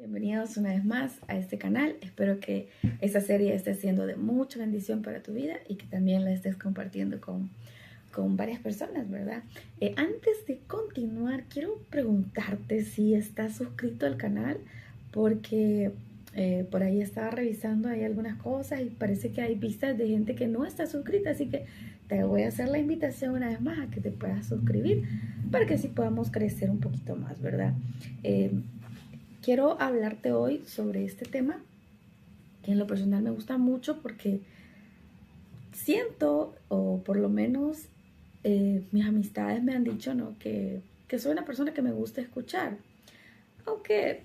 Bienvenidos una vez más a este canal. Espero que esta serie esté siendo de mucha bendición para tu vida y que también la estés compartiendo con varias personas, ¿verdad? Antes de continuar, quiero preguntarte si estás suscrito al canal porque por ahí estaba revisando hay algunas cosas y parece que hay vistas de gente que no está suscrita, así que te voy a hacer la invitación una vez más a que te puedas suscribir para que así podamos crecer un poquito más, ¿verdad? Quiero hablarte hoy sobre este tema que en lo personal me gusta mucho porque siento, o por lo menos mis amistades me han dicho, ¿no? Que soy una persona que me gusta escuchar. Aunque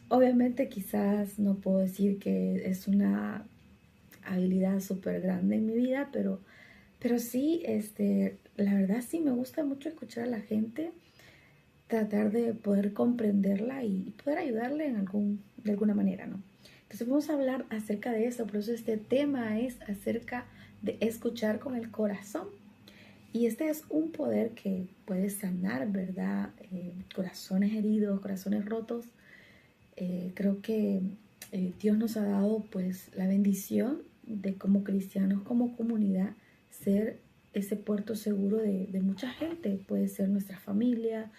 obviamente quizás no puedo decir que es una habilidad súper grande en mi vida, pero sí, la verdad sí me gusta mucho escuchar a la gente, tratar de poder comprenderla y poder ayudarle de alguna manera, ¿no? Entonces vamos a hablar acerca de eso, por eso este tema es acerca de escuchar con el corazón. Y este es un poder que puede sanar, ¿verdad? Corazones heridos, corazones rotos. Creo que Dios nos ha dado pues la bendición de como cristianos, como comunidad, ser ese puerto seguro de mucha gente. Puede ser nuestra familia,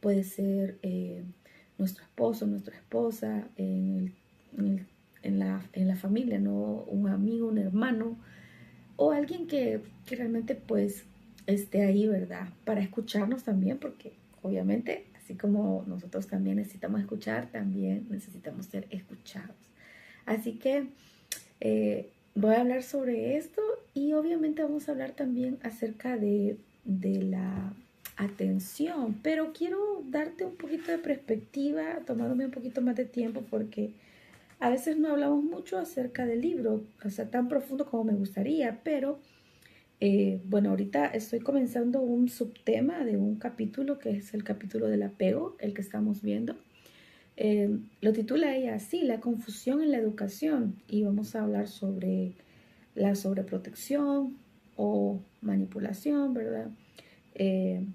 puede ser nuestro esposo, nuestra esposa, en la familia, ¿no? Un amigo, un hermano o alguien que realmente pues esté ahí, ¿verdad? Para escucharnos también, porque obviamente, así como nosotros también necesitamos escuchar, también necesitamos ser escuchados. Así que voy a hablar sobre esto y obviamente vamos a hablar también acerca de la atención, pero quiero darte un poquito de perspectiva, tomándome un poquito más de tiempo porque a veces no hablamos mucho acerca del libro, o sea, tan profundo como me gustaría, pero bueno, ahorita estoy comenzando un subtema de un capítulo que es el capítulo del apego, el que estamos viendo. Lo titula ella así, la confusión en la educación, y vamos a hablar sobre la sobreprotección o manipulación, ¿verdad? Eh,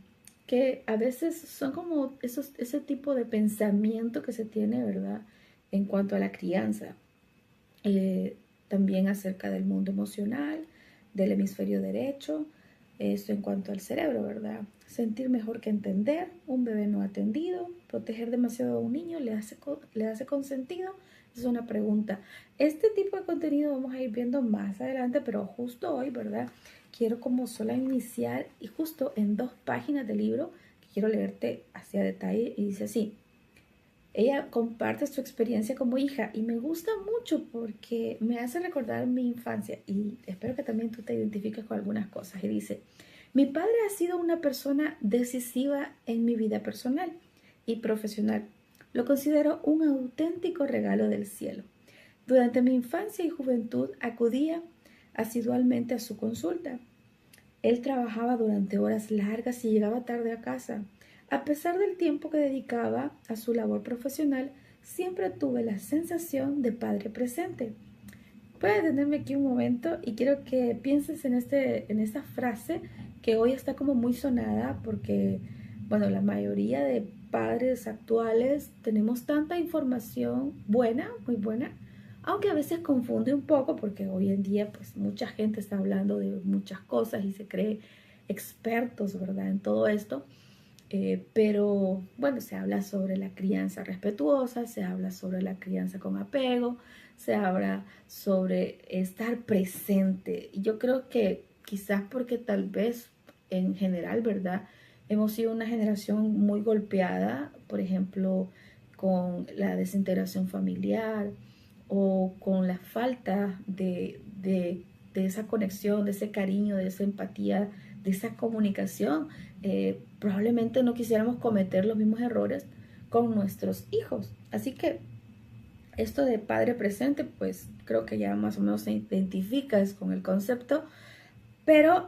que a veces son como ese tipo de pensamiento que se tiene, ¿verdad? En cuanto a la crianza. También acerca del mundo emocional, del hemisferio derecho, esto en cuanto al cerebro, ¿verdad? Sentir mejor que entender, un bebé no atendido, proteger demasiado a un niño, le hace consentido? Es una pregunta. Este tipo de contenido vamos a ir viendo más adelante, pero justo hoy, ¿verdad? Quiero como solo iniciar y justo en 2 páginas del libro que quiero leerte hacia detalle y dice así. Ella comparte su experiencia como hija y me gusta mucho porque me hace recordar mi infancia y espero que también tú te identifiques con algunas cosas. Y dice, mi padre ha sido una persona decisiva en mi vida personal y profesional. Lo considero un auténtico regalo del cielo. Durante mi infancia y juventud acudía asiduamente a su consulta. Él trabajaba durante horas largas y llegaba tarde a casa. A pesar del tiempo que dedicaba a su labor profesional, siempre tuve la sensación de padre presente. Voy a detenerme aquí un momento y quiero que pienses en esta frase que hoy está como muy sonada porque, bueno, la mayoría de padres actuales tenemos tanta información buena, muy buena, aunque a veces confunde un poco porque hoy en día pues mucha gente está hablando de muchas cosas y se cree expertos, ¿verdad? En todo esto. Pero bueno, se habla sobre la crianza respetuosa, se habla sobre la crianza con apego, se habla sobre estar presente. Y yo creo que quizás porque tal vez en general, ¿verdad? Hemos sido una generación muy golpeada, por ejemplo, con la desintegración familiar o con la falta de esa conexión, de ese cariño, de esa empatía, de esa comunicación. Probablemente no quisiéramos cometer los mismos errores con nuestros hijos. Así que esto de padre presente, pues creo que ya más o menos te identificas con el concepto, pero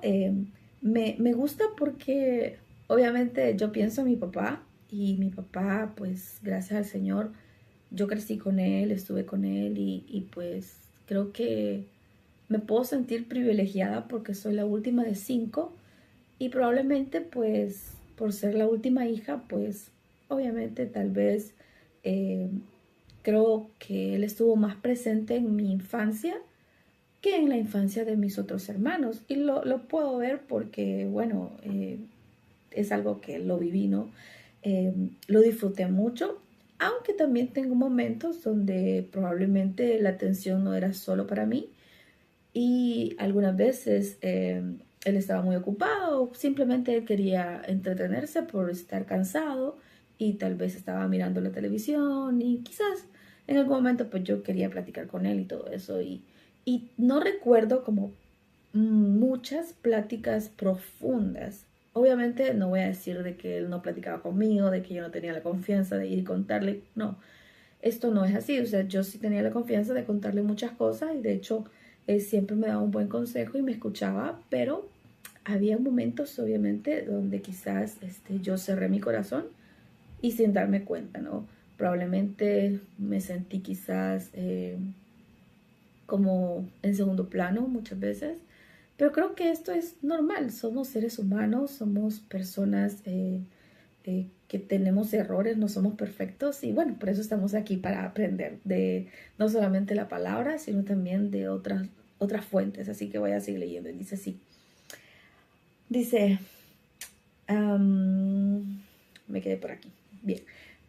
me gusta porque obviamente yo pienso en mi papá y mi papá, pues gracias al Señor, yo crecí con él, estuve con él y pues creo que me puedo sentir privilegiada porque soy la última de 5 y probablemente pues por ser la última hija, pues obviamente tal vez eh, creo que él estuvo más presente en mi infancia que en la infancia de mis otros hermanos. Y lo puedo ver porque, bueno, es algo que lo viví, ¿no? Lo disfruté mucho, aunque también tengo momentos donde probablemente la atención no era solo para mí y algunas veces él estaba muy ocupado, simplemente él quería entretenerse por estar cansado y tal vez estaba mirando la televisión y quizás en algún momento pues yo quería platicar con él y todo eso y no recuerdo como muchas pláticas profundas. Obviamente no voy a decir de que él no platicaba conmigo, de que yo no tenía la confianza de ir y contarle, no, esto no es así, o sea, yo sí tenía la confianza de contarle muchas cosas y de hecho él siempre me daba un buen consejo y me escuchaba, pero había momentos obviamente donde quizás yo cerré mi corazón y sin darme cuenta, ¿no? Probablemente me sentí quizás como en segundo plano muchas veces, pero creo que esto es normal, somos seres humanos, somos personas que tenemos errores, no somos perfectos y bueno, por eso estamos aquí para aprender de no solamente la palabra, sino también de otras fuentes, así que voy a seguir leyendo. Dice así, dice, me quedé por aquí, bien,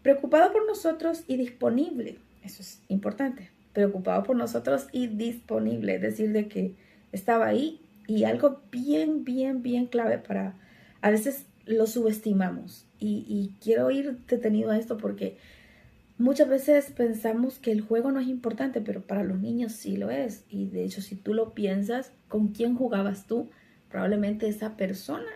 preocupado por nosotros y disponible, eso es importante, preocupado por nosotros y disponible, es decir, de que estaba ahí y algo bien, bien, bien clave para, a veces lo subestimamos y quiero ir detenido a esto porque muchas veces pensamos que el juego no es importante, pero para los niños sí lo es. Y de hecho, si tú lo piensas, ¿con quién jugabas tú? Probablemente esa persona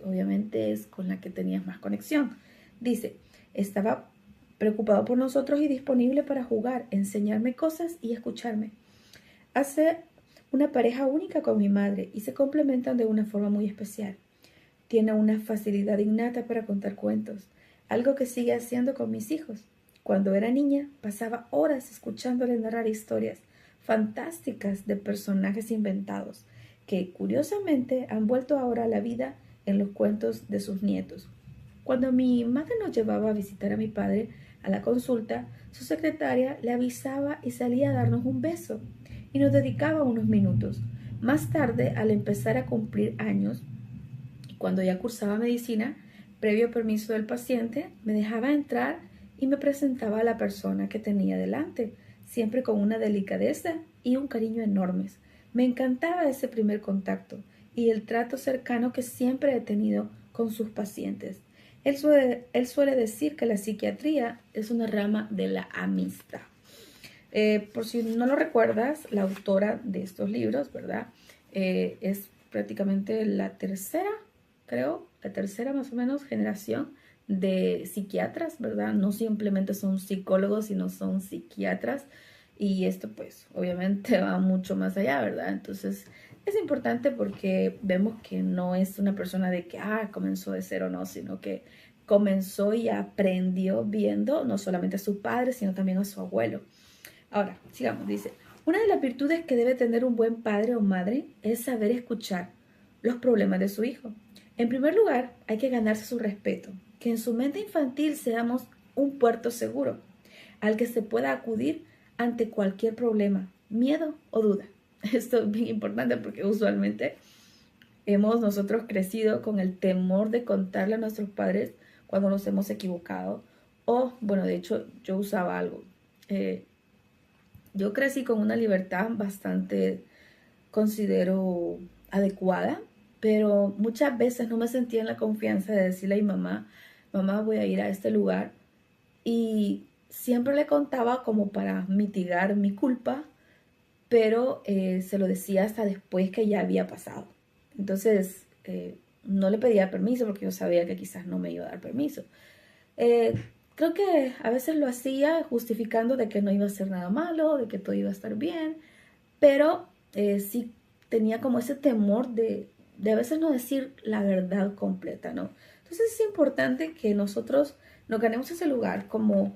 obviamente es con la que tenías más conexión. Dice, estaba preocupado por nosotros y disponible para jugar, enseñarme cosas y escucharme. Hace una pareja única con mi madre y se complementan de una forma muy especial. Tiene una facilidad innata para contar cuentos, algo que sigue haciendo con mis hijos. Cuando era niña, pasaba horas escuchándole narrar historias fantásticas de personajes inventados, que curiosamente han vuelto ahora a la vida en los cuentos de sus nietos. Cuando mi madre nos llevaba a visitar a mi padre a la consulta, su secretaria le avisaba y salía a darnos un beso y nos dedicaba unos minutos. Más tarde, al empezar a cumplir años, cuando ya cursaba medicina, previo permiso del paciente, me dejaba entrar y me presentaba a la persona que tenía delante, siempre con una delicadeza y un cariño enormes. Me encantaba ese primer contacto y el trato cercano que siempre he tenido con sus pacientes. Él suele decir que la psiquiatría es una rama de la amistad. Por si no lo recuerdas, la autora de estos libros, ¿verdad? Es prácticamente la tercera, creo, la tercera más o menos generación de psiquiatras, ¿verdad? No simplemente son psicólogos, sino son psiquiatras. Y esto pues obviamente va mucho más allá, ¿verdad? Entonces es importante porque vemos que no es una persona de que, comenzó de cero, no, sino que comenzó y aprendió viendo no solamente a su padre, sino también a su abuelo. Ahora, sigamos, dice, una de las virtudes que debe tener un buen padre o madre es saber escuchar los problemas de su hijo. En primer lugar, hay que ganarse su respeto, que en su mente infantil seamos un puerto seguro, al que se pueda acudir ante cualquier problema, miedo o duda. Esto es bien importante porque usualmente hemos nosotros crecido con el temor de contarle a nuestros padres cuando nos hemos equivocado. O, bueno, de hecho, yo usaba algo. Yo crecí con una libertad bastante, considero, adecuada, pero muchas veces no me sentía en la confianza de decirle a mi mamá, mamá, voy a ir a este lugar. Y siempre le contaba como para mitigar mi culpa, pero se lo decía hasta después que ya había pasado. Entonces, no le pedía permiso porque yo sabía que quizás no me iba a dar permiso. Eh, Creo que a veces lo hacía justificando de que no iba a hacer nada malo, de que todo iba a estar bien, pero sí tenía como ese temor de a veces no decir la verdad completa, ¿no? Entonces es importante que nosotros nos ganemos ese lugar como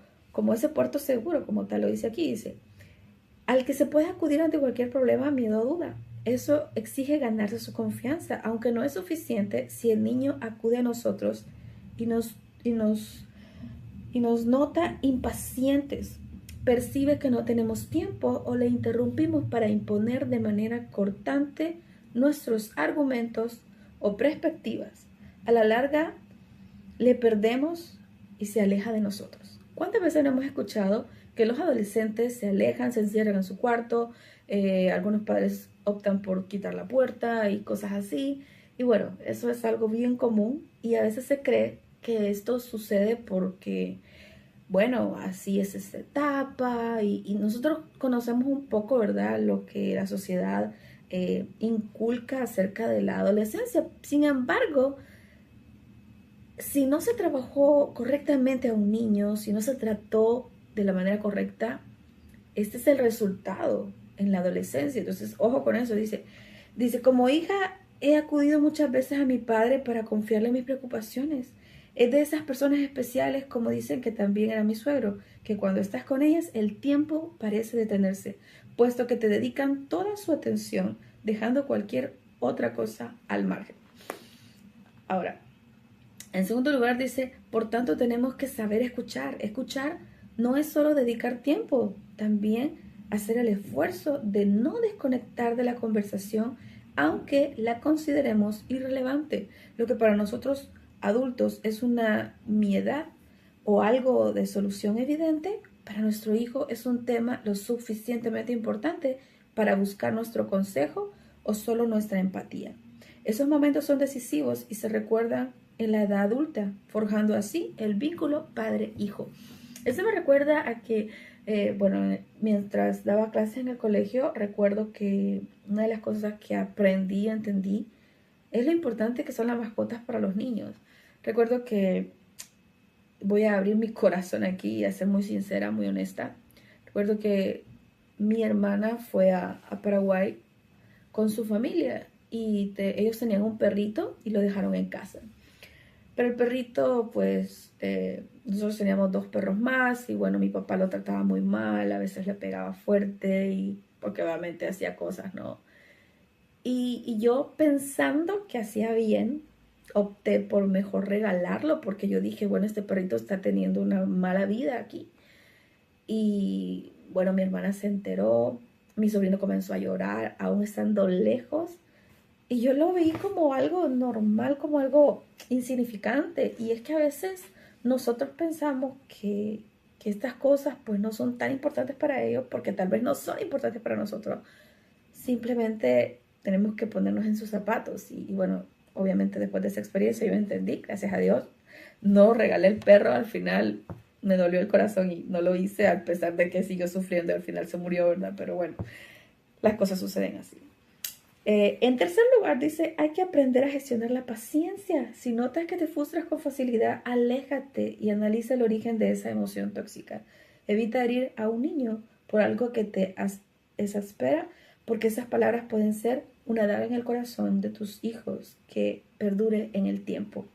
ese puerto seguro, como tal lo dice aquí, dice, al que se puede acudir ante cualquier problema, miedo o duda. Eso exige ganarse su confianza, aunque no es suficiente si el niño acude a nosotros y nos y nos nota impacientes. Percibe que no tenemos tiempo o le interrumpimos para imponer de manera cortante nuestros argumentos o perspectivas. A la larga, le perdemos y se aleja de nosotros. ¿Cuántas veces no hemos escuchado que los adolescentes se alejan, se encierran en su cuarto? Algunos padres optan por quitar la puerta y cosas así. Y bueno, eso es algo bien común y a veces se cree que esto sucede porque, bueno, así es esta etapa y nosotros conocemos un poco, ¿verdad?, lo que la sociedad inculca acerca de la adolescencia. Sin embargo, si no se trabajó correctamente a un niño, si no se trató de la manera correcta, este es el resultado en la adolescencia. Entonces, ojo con eso. Dice, como hija he acudido muchas veces a mi padre para confiarle mis preocupaciones. Es de esas personas especiales, como dicen que también era mi suegro, que cuando estás con ellas el tiempo parece detenerse, puesto que te dedican toda su atención, dejando cualquier otra cosa al margen. Ahora, en segundo lugar dice, por tanto tenemos que saber escuchar. Escuchar no es solo dedicar tiempo, también hacer el esfuerzo de no desconectar de la conversación, aunque la consideremos irrelevante. Lo que para nosotros adultos es una nimiedad o algo de solución evidente, para nuestro hijo es un tema lo suficientemente importante para buscar nuestro consejo o solo nuestra empatía. Esos momentos son decisivos y se recuerdan en la edad adulta, forjando así el vínculo padre-hijo. Eso me recuerda a que, bueno, mientras daba clases en el colegio, recuerdo que una de las cosas que aprendí, entendí, es lo importante que son las mascotas para los niños. Recuerdo que voy a abrir mi corazón aquí y a ser muy sincera, muy honesta. Recuerdo que mi hermana fue a Paraguay con su familia y ellos tenían un perrito y lo dejaron en casa. Pero el perrito, pues, nosotros teníamos 2 perros más y bueno, mi papá lo trataba muy mal, a veces le pegaba fuerte y porque obviamente hacía cosas, ¿no? Y yo pensando que hacía bien, opté por mejor regalarlo porque yo dije, bueno, este perrito está teniendo una mala vida aquí. Y bueno, mi hermana se enteró, mi sobrino comenzó a llorar, aún estando lejos. Y yo lo vi como algo normal, como algo insignificante. Y es que a veces nosotros pensamos que estas cosas pues no son tan importantes para ellos porque tal vez no son importantes para nosotros. Simplemente tenemos que ponernos en sus zapatos. Y bueno, obviamente después de esa experiencia yo entendí, gracias a Dios, no regalé el perro. Al final me dolió el corazón y no lo hice a pesar de que siguió sufriendo y al final se murió, ¿verdad? Pero bueno, las cosas suceden así. En tercer lugar, dice, hay que aprender a gestionar la paciencia. Si notas que te frustras con facilidad, aléjate y analiza el origen de esa emoción tóxica. Evita herir a un niño por algo que te exaspera, porque esas palabras pueden ser una daga en el corazón de tus hijos que perdure en el tiempo.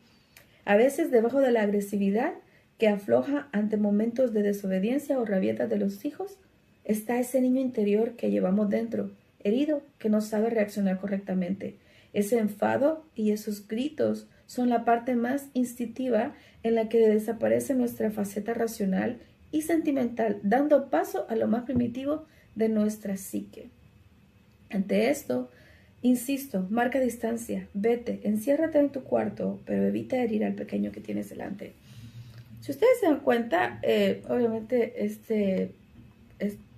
A veces, debajo de la agresividad que afloja ante momentos de desobediencia o rabietas de los hijos, está ese niño interior que llevamos dentro, herido, que no sabe reaccionar correctamente. Ese enfado y esos gritos son la parte más instintiva en la que desaparece nuestra faceta racional y sentimental, dando paso a lo más primitivo de nuestra psique. Ante esto, insisto, marca distancia, vete, enciérrate en tu cuarto, pero evita herir al pequeño que tienes delante. Si ustedes se dan cuenta, obviamente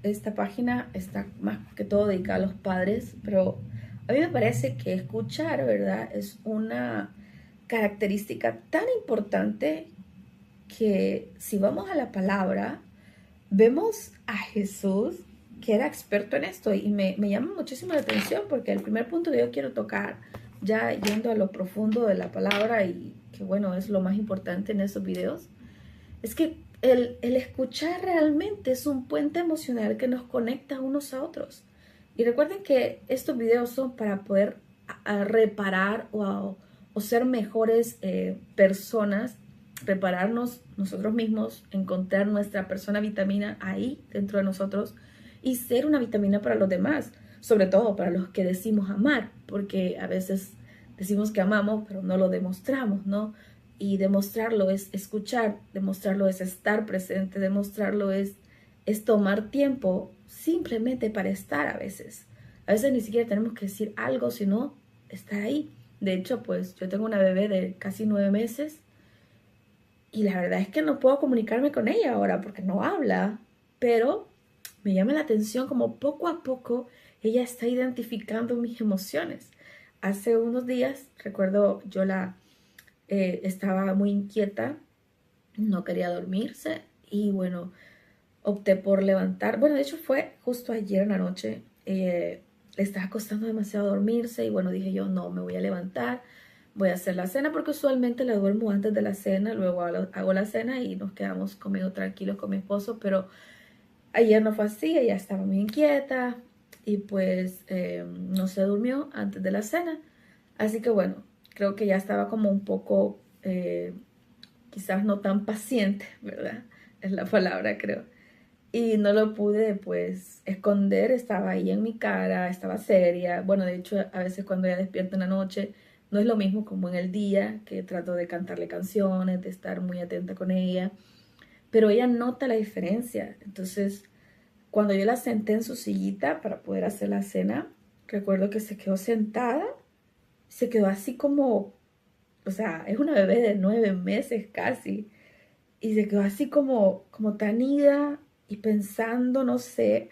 esta página está más que todo dedicada a los padres, pero a mí me parece que escuchar, ¿verdad?, es una característica tan importante que si vamos a la palabra, vemos a Jesús que era experto en esto y me llama muchísimo la atención porque el primer punto que yo quiero tocar, ya yendo a lo profundo de la palabra y que bueno, es lo más importante en esos videos, es que el escuchar realmente es un puente emocional que nos conecta unos a otros. Y recuerden que estos videos son para poder reparar o ser mejores personas, repararnos nosotros mismos, encontrar nuestra persona vitamina ahí dentro de nosotros y ser una vitamina para los demás, sobre todo para los que decimos amar, porque a veces decimos que amamos, pero no lo demostramos, ¿no? Y demostrarlo es escuchar, demostrarlo es estar presente, demostrarlo es tomar tiempo simplemente para estar a veces. A veces ni siquiera tenemos que decir algo, sino estar ahí. De hecho, pues yo tengo una bebé de casi 9 meses y la verdad es que no puedo comunicarme con ella ahora porque no habla, pero me llama la atención como poco a poco ella está identificando mis emociones. Hace unos días, recuerdo, yo estaba muy inquieta, no quería dormirse y bueno, opté por levantar. Bueno, de hecho fue justo ayer en la noche. Le estaba costando demasiado dormirse y bueno, dije yo, no, me voy a levantar, voy a hacer la cena porque usualmente la duermo antes de la cena, luego hago la cena y nos quedamos comiendo tranquilos con mi esposo, pero ayer no fue así, ella estaba muy inquieta y pues no se durmió antes de la cena. Así que bueno, creo que ya estaba como un poco, quizás no tan paciente, ¿verdad? Es la palabra, creo. Y no lo pude pues esconder, estaba ahí en mi cara, estaba seria. Bueno, de hecho a veces cuando ella despierta en la noche no es lo mismo como en el día, que trato de cantarle canciones, de estar muy atenta con ella, pero ella nota la diferencia. Entonces, cuando yo la senté en su sillita para poder hacer la cena, recuerdo que se quedó sentada, se quedó así como, o sea, es una bebé de 9 meses casi, y se quedó así como tan ida y pensando, no sé,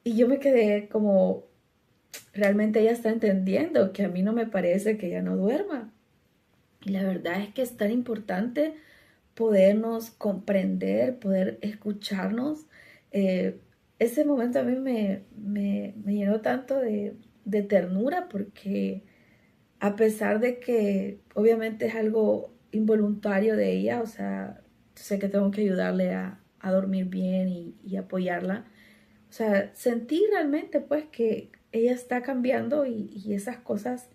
y yo me quedé como, realmente ella está entendiendo que a mí no me parece que ella no duerma. Y la verdad es que es tan importante podernos comprender, poder escucharnos. Eh, Ese momento a mí me llenó tanto de ternura porque a pesar de que obviamente es algo involuntario de ella, o sea, sé que tengo que ayudarle a dormir bien y apoyarla. O sea, sentí realmente pues que ella está cambiando y esas cosas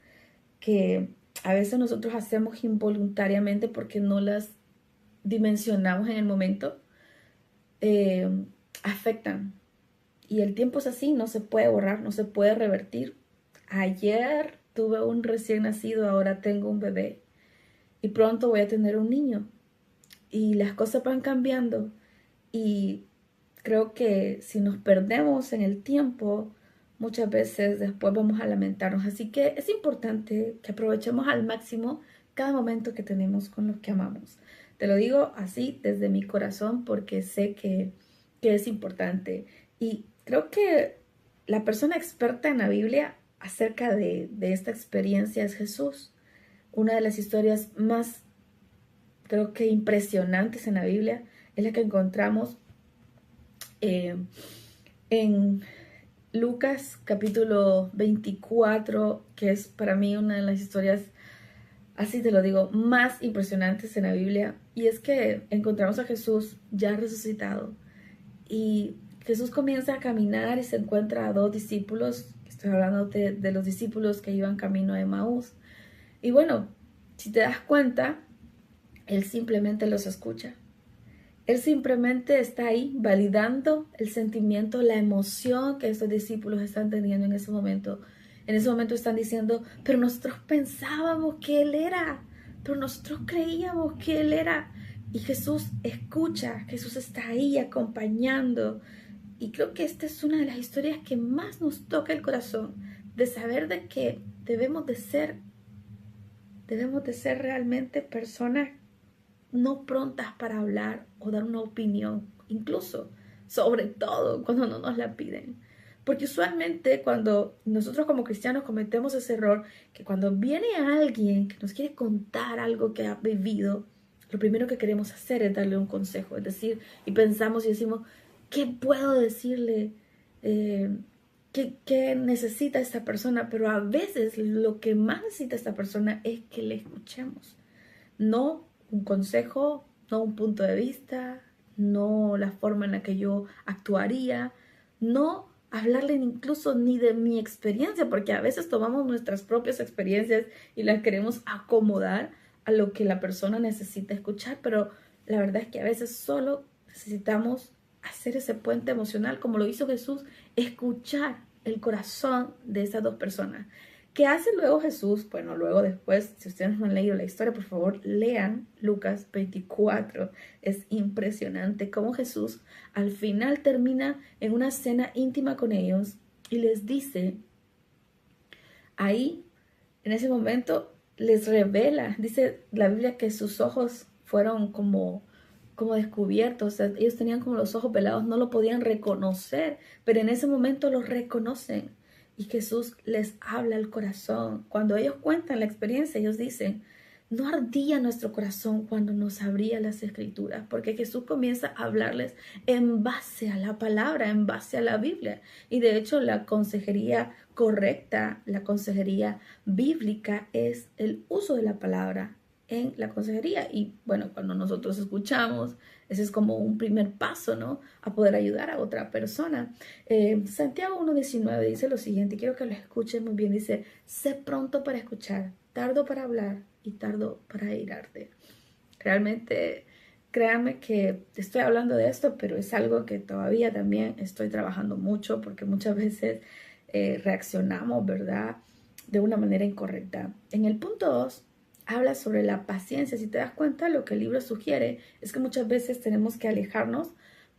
que a veces nosotros hacemos involuntariamente porque no las dimensionamos en el momento, eh, afectan. Y el tiempo es así, no se puede borrar, no se puede revertir. Ayer tuve un recién nacido, ahora tengo un bebé y pronto voy a tener un niño. Y las cosas van cambiando y creo que si nos perdemos en el tiempo, muchas veces después vamos a lamentarnos. Así que es importante que aprovechemos al máximo cada momento que tenemos con los que amamos. Te lo digo así desde mi corazón porque sé que es importante. Y creo que la persona experta en la Biblia acerca de esta experiencia es Jesús. Una de las historias más, creo que impresionantes en la Biblia es la que encontramos eh, en Lucas capítulo 24, que es para mí una de las historias, así te lo digo, más impresionantes en la Biblia. Y es que encontramos a Jesús ya resucitado. Y Jesús comienza a caminar y se encuentra a dos discípulos. Estoy hablando de los discípulos que iban camino a Emaús. Y bueno, si te das cuenta, Él simplemente los escucha. Él simplemente está ahí validando el sentimiento, la emoción que estos discípulos están teniendo en ese momento. En ese momento están diciendo, pero nosotros pensábamos que Él era, pero nosotros creíamos que Él era. Y Jesús escucha, Jesús está ahí acompañando. Y creo que esta es una de las historias que más nos toca el corazón, de saber de que debemos de ser realmente personas no prontas para hablar o dar una opinión, incluso, sobre todo cuando no nos la piden. Porque usualmente cuando nosotros como cristianos cometemos ese error, que cuando viene alguien que nos quiere contar algo que ha vivido, lo primero que queremos hacer es darle un consejo, es decir, y pensamos y decimos, ¿qué puedo decirle? ¿Qué necesita esta persona? Pero a veces lo que más necesita esta persona es que le escuchemos, no un consejo, no un punto de vista, no la forma en la que yo actuaría, no hablarle incluso ni de mi experiencia, porque a veces tomamos nuestras propias experiencias y las queremos acomodar a lo que la persona necesita escuchar, pero la verdad es que a veces solo necesitamos hacer ese puente emocional, como lo hizo Jesús, escuchar el corazón de esas dos personas. ¿Qué hace luego Jesús? Bueno, luego después, si ustedes no han leído la historia, por favor, lean Lucas 24. Es impresionante cómo Jesús al final termina en una cena íntima con ellos y les dice, ahí, en ese momento, les revela, dice la Biblia que sus ojos fueron como descubiertos, o sea, ellos tenían como los ojos velados, no lo podían reconocer, pero en ese momento los reconocen y Jesús les habla al corazón. Cuando ellos cuentan la experiencia, ellos dicen, no ardía nuestro corazón cuando nos abría las escrituras, porque Jesús comienza a hablarles en base a la palabra, en base a la Biblia. Y de hecho la consejería correcta, la consejería bíblica es el uso de la palabra en la consejería. Y bueno, cuando nosotros escuchamos, ese es como un primer paso, ¿no? A poder ayudar a otra persona. Santiago 1:19 dice lo siguiente, quiero que lo escuchen muy bien, dice, sé pronto para escuchar, tardo para hablar y tardo para airarte. Realmente, créanme que estoy hablando de esto, pero es algo que todavía también estoy trabajando mucho porque muchas veces reaccionamos, ¿verdad?, de una manera incorrecta. En el punto 2, habla sobre la paciencia. Si te das cuenta, lo que el libro sugiere es que muchas veces tenemos que alejarnos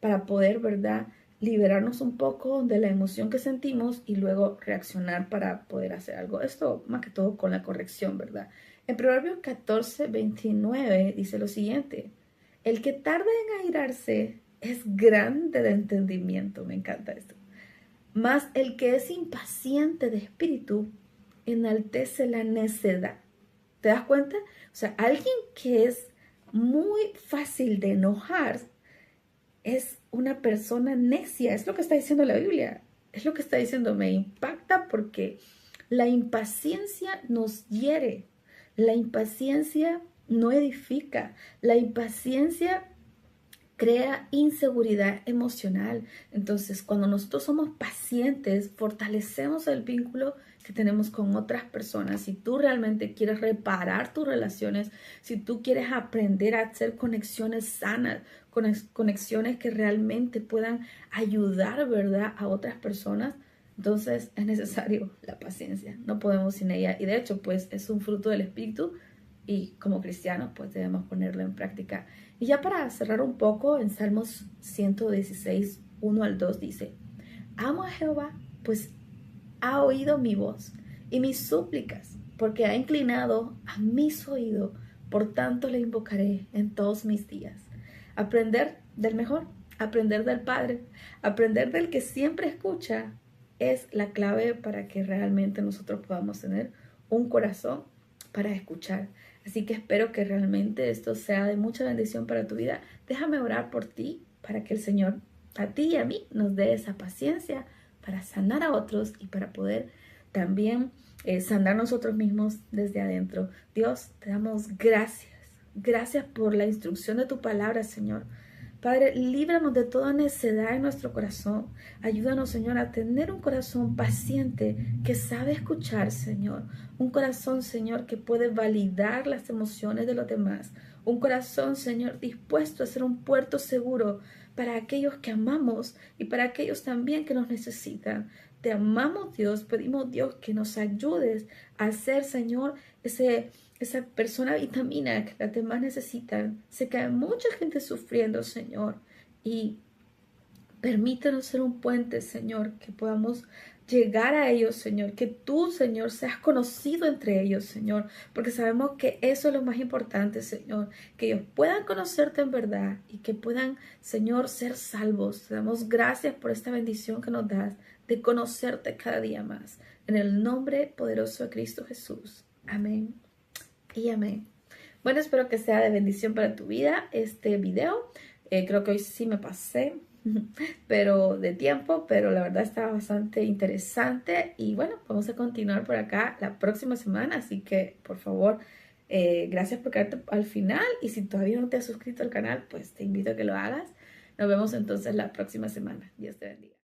para poder, ¿verdad?, liberarnos un poco de la emoción que sentimos y luego reaccionar para poder hacer algo. Esto más que todo con la corrección, ¿verdad? En Proverbios 14:29 dice lo siguiente, el que tarda en airarse es grande de entendimiento, me encanta esto, mas el que es impaciente de espíritu enaltece la necedad. ¿Te das cuenta? O sea, alguien que es muy fácil de enojar es una persona necia. Es lo que está diciendo la Biblia. Es lo que está diciendo. Me impacta porque la impaciencia nos hiere. La impaciencia no edifica. La impaciencia crea inseguridad emocional. Entonces, cuando nosotros somos pacientes, fortalecemos el vínculo que tenemos con otras personas. Si tú realmente quieres reparar tus relaciones, si tú quieres aprender a hacer conexiones sanas, conexiones que realmente puedan ayudar, ¿verdad?, a otras personas, entonces es necesario la paciencia. No podemos sin ella. Y de hecho, pues es un fruto del Espíritu y como cristianos, pues debemos ponerlo en práctica. Y ya para cerrar un poco, en Salmos 116, 1 al 2 dice, amo a Jehová, pues ha oído mi voz y mis súplicas, porque ha inclinado a mis oídos, por tanto le invocaré en todos mis días. Aprender del mejor, aprender del Padre, aprender del que siempre escucha, es la clave para que realmente nosotros podamos tener un corazón para escuchar. Así que espero que realmente esto sea de mucha bendición para tu vida. Déjame orar por ti, para que el Señor a ti y a mí nos dé esa paciencia para sanar a otros y para poder también sanar nosotros mismos desde adentro. Dios, te damos gracias. Gracias por la instrucción de tu palabra, Señor. Padre, líbranos de toda necedad en nuestro corazón. Ayúdanos, Señor, a tener un corazón paciente que sabe escuchar, Señor. Un corazón, Señor, que puede validar las emociones de los demás. Un corazón, Señor, dispuesto a ser un puerto seguro para aquellos que amamos y para aquellos también que nos necesitan. Te amamos, Dios. Pedimos, Dios, que nos ayudes a ser, Señor, esa persona vitamina que las demás necesitan. Sé que hay mucha gente sufriendo, Señor, y permítanos ser un puente, Señor, que podamos llegar a ellos, Señor, que tú, Señor, seas conocido entre ellos, Señor, porque sabemos que eso es lo más importante, Señor, que ellos puedan conocerte en verdad y que puedan, Señor, ser salvos. Te damos gracias por esta bendición que nos das de conocerte cada día más. En el nombre poderoso de Cristo Jesús. Amén y amén. Bueno, espero que sea de bendición para tu vida este video. Creo que hoy sí me pasé pero de tiempo, pero la verdad está bastante interesante y bueno, vamos a continuar por acá la próxima semana, así que por favor, gracias por quedarte al final y si todavía no te has suscrito al canal, pues te invito a que lo hagas. Nos vemos entonces la próxima semana. Dios te bendiga.